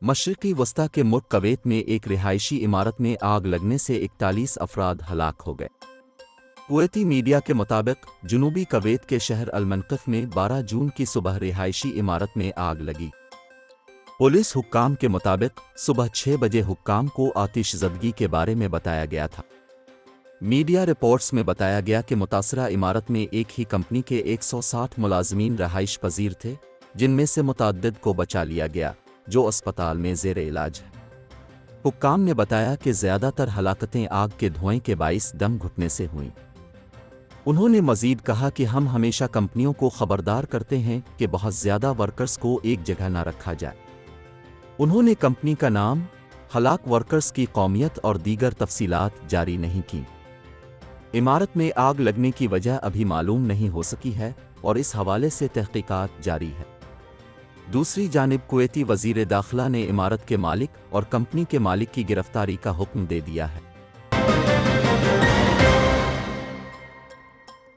मशरिकी वस्ता के मुल्क कुवैत में एक रिहायशी इमारत में आग लगने से 41 अफराद हलाक हो गए। कुवैती मीडिया के मुताबिक जुनूबी कुवैत के शहर अल-मनक़िफ़ में 12 जून की सुबह रिहायशी इमारत में आग लगी। पुलिस हुक्काम के मुताबिक सुबह 6 बजे हुक्काम को आतिशज़दगी के बारे में बताया गया था। मीडिया रिपोर्ट्स में बताया गया कि मुतासरा इमारत में एक ही कंपनी के 160 मुलाजमीन रहाइश पजीर थे, जिनमें से मुतअद्दिद को बचा लिया गया जो अस्पताल में ज़ेर इलाज है। हुक्काम ने बताया कि ज़्यादातर हलाकतें आग के धुएं के बाइस दम घुटने से हुईं। उन्होंने मज़ीद कहा कि हम हमेशा कंपनियों को खबरदार करते हैं कि बहुत ज़्यादा वर्कर्स को एक जगह न रखा जाए। उन्होंने कंपनी का नाम, हलाक वर्कर्स की कौमियत और दीगर तफसीलात जारी नहीं की। इमारत में आग लगने की वजह अभी मालूम नहीं हो सकी है और इस हवाले से तहकीकात जारी है। दूसरी जानिब कुवैती वज़ीर दाखिला ने इमारत के मालिक और कंपनी के मालिक की गिरफ्तारी का हुक्म दे दिया है।